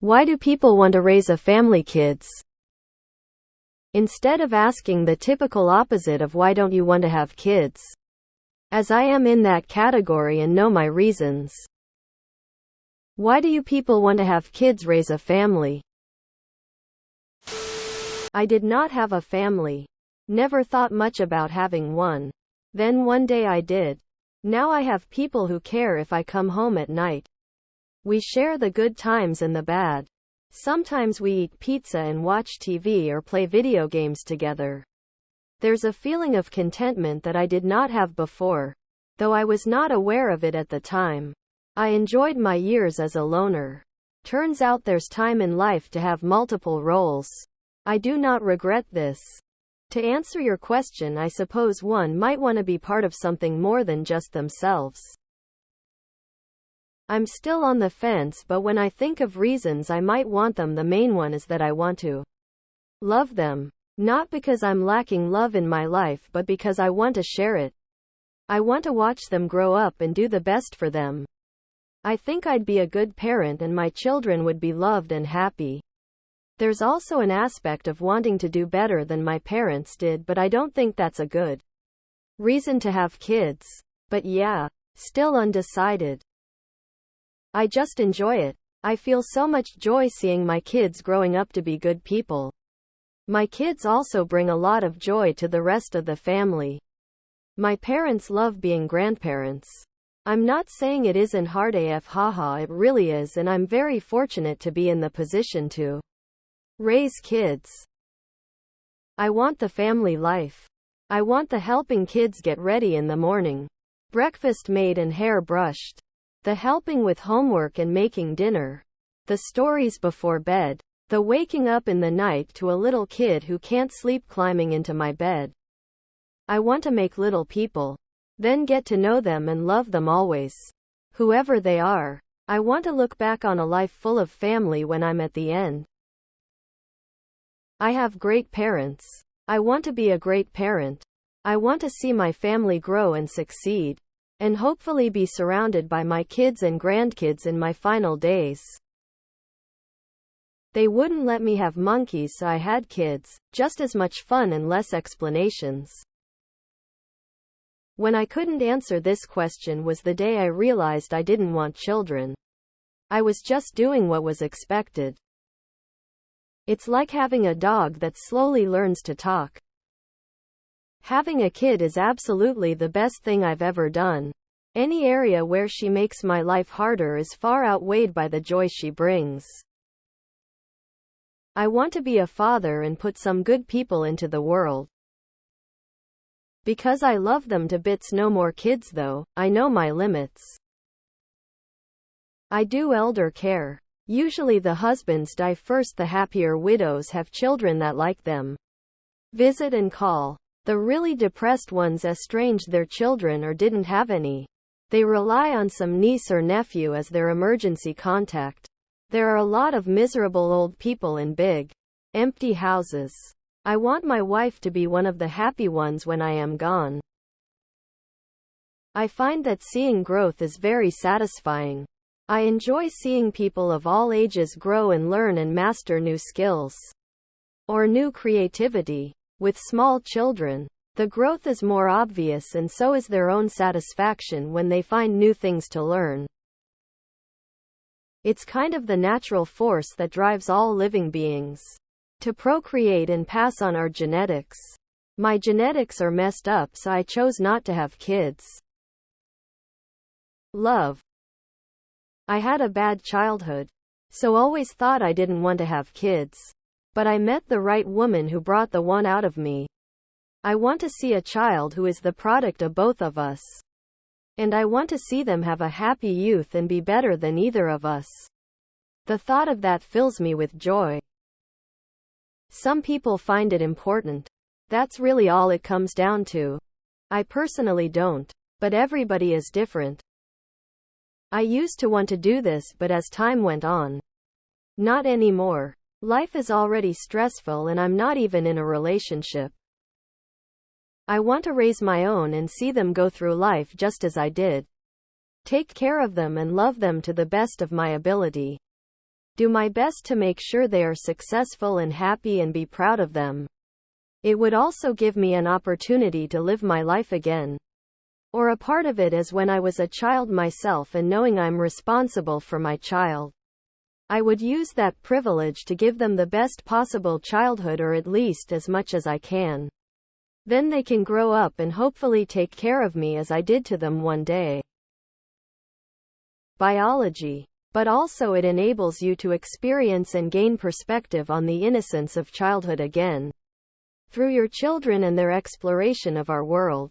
Why do people want to raise a family, kids? Instead of asking the typical opposite of why don't you want to have kids, as I am in that category and know my reasons. Why do you people want to have kids, raise a family? I did not have a family. Never thought much about having one. Then one day I did. Now I have people who care if I come home at night. We share the good times and the bad. Sometimes we eat pizza and watch TV or play video games together. There's a feeling of contentment that I did not have before, though I was not aware of it at the time. I enjoyed my years as a loner. Turns out there's time in life to have multiple roles. I do not regret this. To answer your question, I suppose one might want to be part of something more than just themselves. I'm still on the fence, but when I think of reasons I might want them, the main one is that I want to love them. Not because I'm lacking love in my life, but because I want to share it. I want to watch them grow up and do the best for them. I think I'd be a good parent and my children would be loved and happy. There's also an aspect of wanting to do better than my parents did, but I don't think that's a good reason to have kids. But yeah, still undecided. I just enjoy it. I feel so much joy seeing my kids growing up to be good people. My kids also bring a lot of joy to the rest of the family. My parents love being grandparents. I'm not saying it isn't hard AF, haha, it really is, and I'm very fortunate to be in the position to raise kids. I want the family life. I want the helping kids get ready in the morning, breakfast made and hair brushed, the helping with homework and making dinner, the stories before bed, the waking up in the night to a little kid who can't sleep climbing into my bed. I want to make little people, then get to know them and love them always, whoever they are. I want to look back on a life full of family when I'm at the end. I have great parents. I want to be a great parent. I want to see my family grow and succeed, and hopefully be surrounded by my kids and grandkids in my final days. They wouldn't let me have monkeys, so I had kids. Just as much fun and less explanations. When I couldn't answer this question was the day I realized I didn't want children. I was just doing what was expected. It's like having a dog that slowly learns to talk. Having a kid is absolutely the best thing I've ever done. Any area where she makes my life harder is far outweighed by the joy she brings. I want to be a father and put some good people into the world. Because I love them to bits. No more kids though, I know my limits. I do elder care. Usually the husbands die first, the happier widows have children that like them, visit and call. The really depressed ones estranged their children or didn't have any. They rely on some niece or nephew as their emergency contact. There are a lot of miserable old people in big, empty houses. I want my wife to be one of the happy ones when I am gone. I find that seeing growth is very satisfying. I enjoy seeing people of all ages grow and learn and master new skills or new creativity. With small children, the growth is more obvious, and so is their own satisfaction when they find new things to learn. It's kind of the natural force that drives all living beings to procreate and pass on our genetics. My genetics are messed up, so I chose not to have kids. Love. I had a bad childhood, so always thought I didn't want to have kids. But I met the right woman who brought the one out of me. I want to see a child who is the product of both of us. And I want to see them have a happy youth and be better than either of us. The thought of that fills me with joy. Some people find it important. That's really all it comes down to. I personally don't. But everybody is different. I used to want to do this, but as time went on, not anymore. Life is already stressful and I'm not even in a relationship. I want to raise my own and see them go through life just as I did. Take care of them and love them to the best of my ability. Do my best to make sure they are successful and happy and be proud of them. It would also give me an opportunity to live my life again. Or a part of it as when I was a child myself, and knowing I'm responsible for my child. I would use that privilege to give them the best possible childhood, or at least as much as I can. Then they can grow up and hopefully take care of me as I did to them one day. Biology. But also it enables you to experience and gain perspective on the innocence of childhood again. Through your children and their exploration of our world.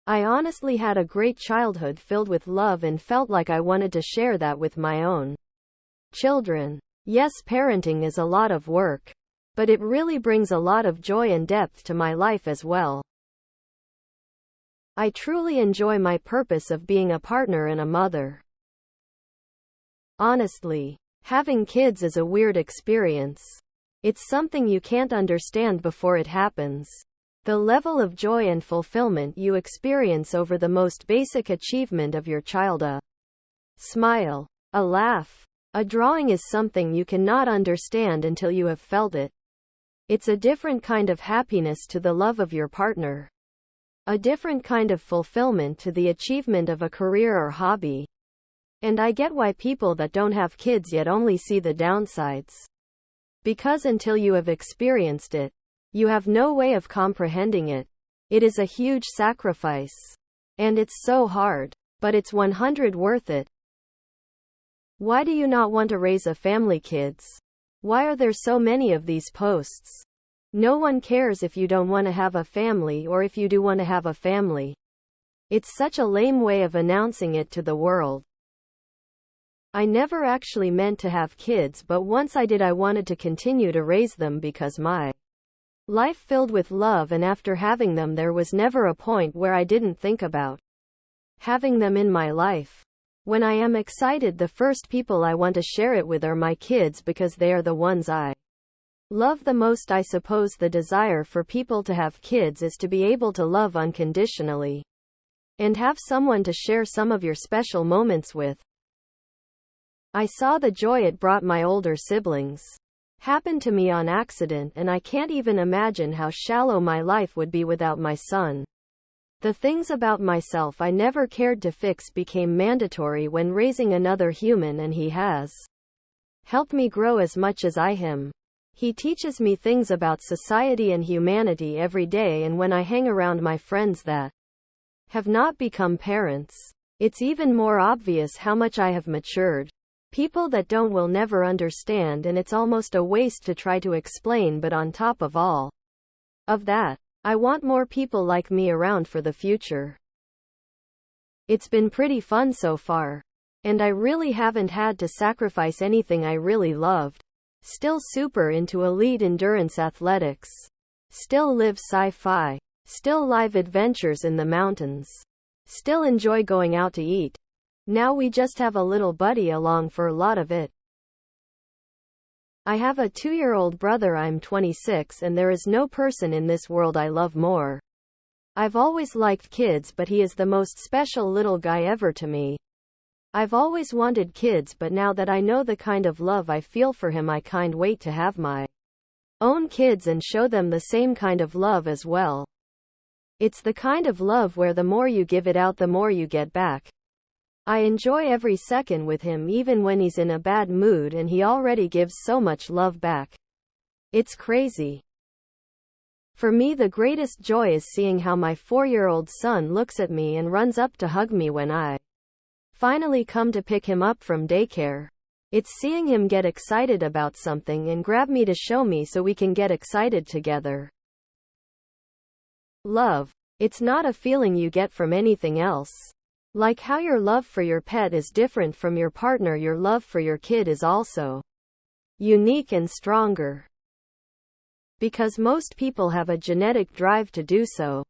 I honestly had a great childhood filled with love and felt like I wanted to share that with my own children. Yes, parenting is a lot of work. But it really brings a lot of joy and depth to my life as well. I truly enjoy my purpose of being a partner and a mother. Honestly, having kids is a weird experience. It's something you can't understand before it happens. The level of joy and fulfillment you experience over the most basic achievement of your child, a smile, a laugh, a drawing, is something you cannot understand until you have felt it. It's a different kind of happiness to the love of your partner. A different kind of fulfillment to the achievement of a career or hobby. And I get why people that don't have kids yet only see the downsides. Because until you have experienced it, you have no way of comprehending it. It is a huge sacrifice. And it's so hard. But it's 100% worth it. Why do you not want to raise a family, kids? Why are there so many of these posts? No one cares if you don't want to have a family, or if you do want to have a family. It's such a lame way of announcing it to the world. I never actually meant to have kids, but once I did, I wanted to continue to raise them because my life filled with love, and after having them there was never a point where I didn't think about having them in my life. When I am excited, the first people I want to share it with are my kids, because they are the ones I love the most. I suppose the desire for people to have kids is to be able to love unconditionally and have someone to share some of your special moments with. I saw the joy it brought my older siblings. Happened to me on accident, and I can't even imagine how shallow my life would be without my son. The things about myself I never cared to fix became mandatory when raising another human, and he has helped me grow as much as I him. He teaches me things about society and humanity every day, and when I hang around my friends that have not become parents, it's even more obvious how much I have matured. People that don't will never understand, and it's almost a waste to try to explain. But on top of all of that, I want more people like me around for the future. It's been pretty fun so far. And I really haven't had to sacrifice anything I really loved. Still super into elite endurance athletics. Still live sci-fi. Still live adventures in the mountains. Still enjoy going out to eat. Now we just have a little buddy along for a lot of it. I have a 2-year-old brother. I'm 26, and there is no person in this world I love more. I've always liked kids, but he is the most special little guy ever to me. I've always wanted kids, but now that I know the kind of love I feel for him, I can't wait to have my own kids and show them the same kind of love as well. It's the kind of love where the more you give it out, the more you get back. I enjoy every second with him, even when he's in a bad mood, and he already gives so much love back. It's crazy. For me, the greatest joy is seeing how my 4-year-old son looks at me and runs up to hug me when I finally come to pick him up from daycare. It's seeing him get excited about something and grab me to show me so we can get excited together. Love. It's not a feeling you get from anything else. Like how your love for your pet is different from your partner, your love for your kid is also unique and stronger. Because most people have a genetic drive to do so.